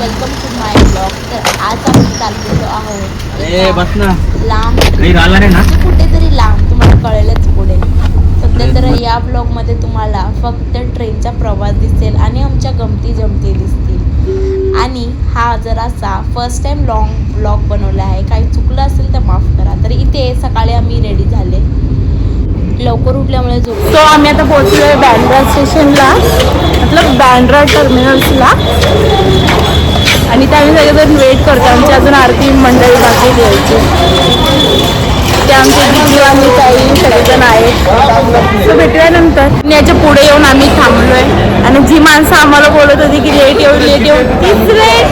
Welcome to my blog. तर आज आम्ही चाललेलो आहोत बस ना लांब, म्हणजे कुठेतरी लांब, तुम्हाला कळेलच पुढे. सध्या तर या ब्लॉगमध्ये तुम्हाला फक्त ट्रेनचा प्रवास दिसेल आणि आमच्या गमती जमती दिसतील. आणि हा जरासा फर्स्ट टाइम लॉंग ब्लॉग बनवला आहे. काही चुकलं असेल तर माफ करा. तर इथे सकाळी आम्ही रेडी झाले, लवकर उठल्यामुळे झोप. तो आम्ही आता पोहोचलोय बँड्रा स्टेशनला, मतलब बँड्रा टर्मिनल्सला. आणि ते आम्ही सगळेजण वेट करतो. आमची अजून आरती मंडळी बाकी द्यायची, ते आमचे दिदी आणि काही सगळेजण आहेत. तर भेटूया नंतर. याच्या पुढे येऊन आम्ही थांबलोय आणि जी माणसं आम्हाला बोलत होती की लेट येऊ तीच लेट.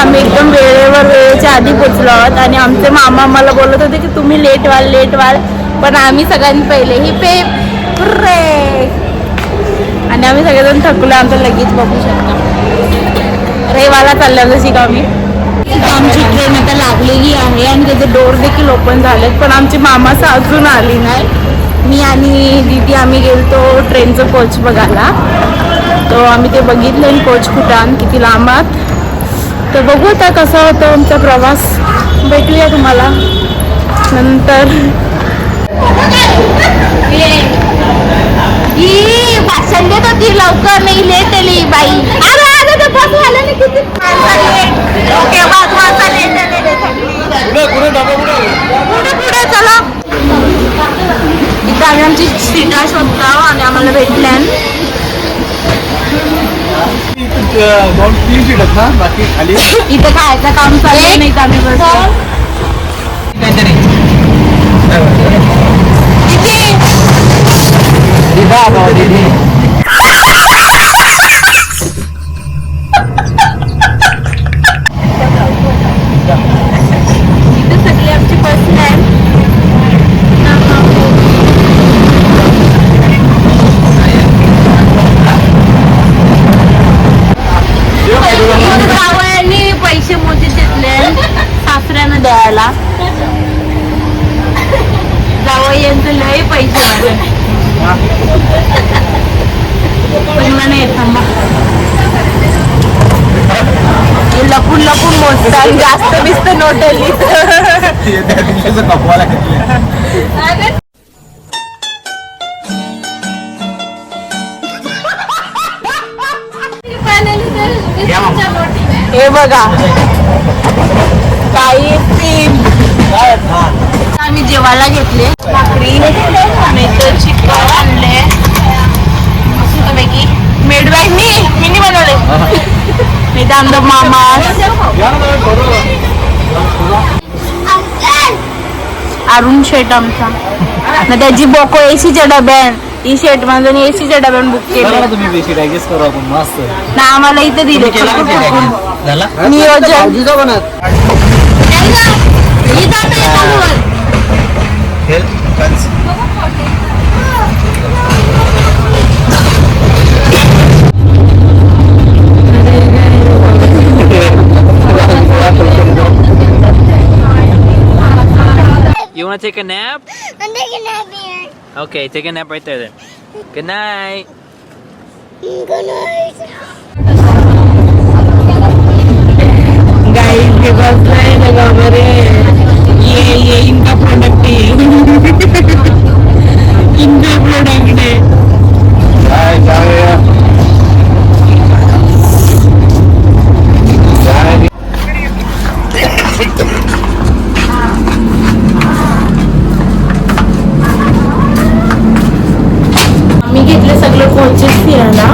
आम्ही एकदम वेळेच्या आधी पोचलो आहोत. आणि आमचे मामा आम्हाला बोलत होते की तुम्ही लेट व्हाल, पण आम्ही सगळ्यांनी पहिले ही आणि आम्ही सगळेजण थकलो. आमचं लगेच बघू शकता रेवाला चालल्या जशी का आम्ही. आमची ट्रेन आता लागलेली आहे आणि त्याचे डोर देखील ओपन झालेत, पण आमची मामा अजून आली नाही. मी आणि दीदी आम्ही गेलतो ट्रेनचं कोच बघायला. तो आम्ही ते बघितलं आणि कोच कुठं किती लांबात. तर बघू आता कसा होतो आमचा प्रवास. भेटूया तुम्हाला नंतर. भाषण देत होती, लवकर नाही, लेट आली बाई. अरे बस झालं नाही किती ओके वाजवाचा लेट आले. पुढे चला. इथं आम्ही आमची सीटा शोधतो आणि आम्हाला भेटल्या. इथं खायचं काम चालू नाही, आम्ही बसलो. इथे सगळी आमची बस नाही. जावयाने पैसे मोठी घेतले सासऱ्यानं द्यायला. जावयांचं लय पैसे पहिला नाही थांबा. लपून मोजतात, जास्त बिस्त नोटली. हे बघा काही आम्ही जेवायला घेतले. भाकरी नाहीतर चिकन आणले मस्तपैकी. मेडबाई मी बनवले. नाही तर आमचा मामा अरुण शेट आमचा ना, त्याची बोको एसीच्या डब्यान ही शेट माझं एसीच्या डब्यान बुक केलं. तुम्ही करू आपण मस्त ना, आम्हाला इथं दिले नियोजन. You want to take a nap? I'm taking a nap here. Okay, take a nap right there then. Good night. Good night. Guys के पास नहीं लगा मेरे. ये इनका प्रोडक्ट है. इनका प्रोडक्ट है. आम्ही घेतले सगळे कोचेस फिरायला,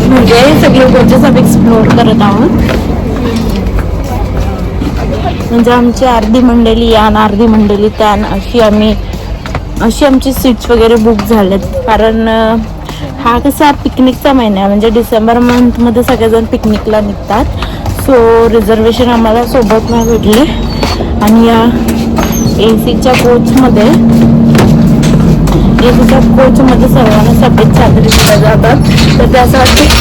म्हणजे सगळे कोचेस आम्ही एक्सप्लोर करत आहोत. म्हणजे आमची अर्धी मंडळी या आणि अर्धी मंडळी त्या, अशी आमची सीट्स वगैरे बुक झालेत. कारण हा कसा पिकनिकचा महिना आहे, म्हणजे डिसेंबर मंथमध्ये सगळेजण पिकनिकला निघतात. सो रिझर्वेशन आम्हाला सोबत नाही भेटले. आणि या एसीच्या कोचमध्ये सर्वांना सफेद चादरी दिल्या जातात. तर ते असं वाटतं की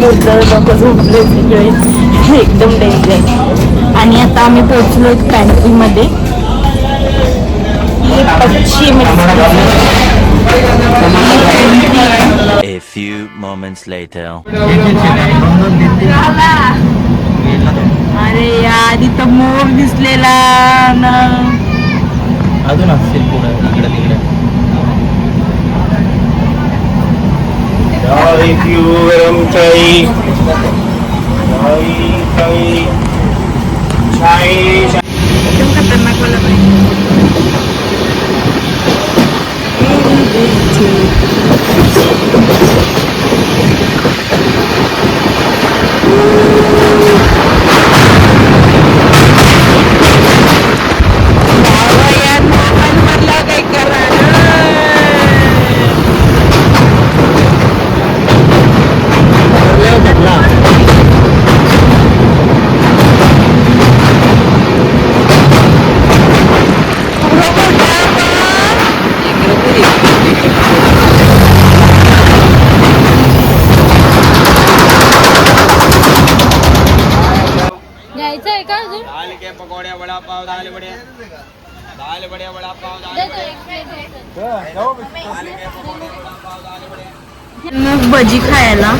लोक झोपले सगळे एकदम डेंजर. आणि आता आम्ही पोहोचलो पॅन्ट्रीमध्ये. पश्चिम few moments later. अरे यार इथं मोर दिसलेला ना. अजून असतील पुढे इकडे तिकडे. एकदम खतरनाक वाला काही करा. घ्यायचं आहे का अजून? मूग भजी खायला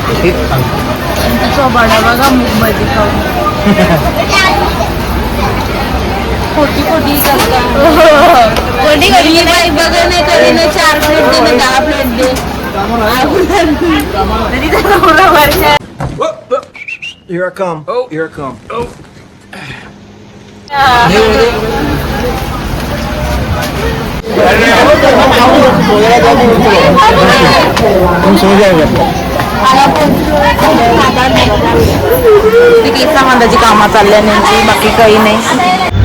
चोबाडा बघा. मूग भजी खाऊ खोटी खोटी खोटी बाई बघा नाही तरी ना 4 प्लेट दे ना 10 प्लेट दे. तरी त्याला मुलं वर्षा. Here I come. Oh, here I come. Oh. केसा मंदाची कामं चालल्या नाही, बाकी काही नाही.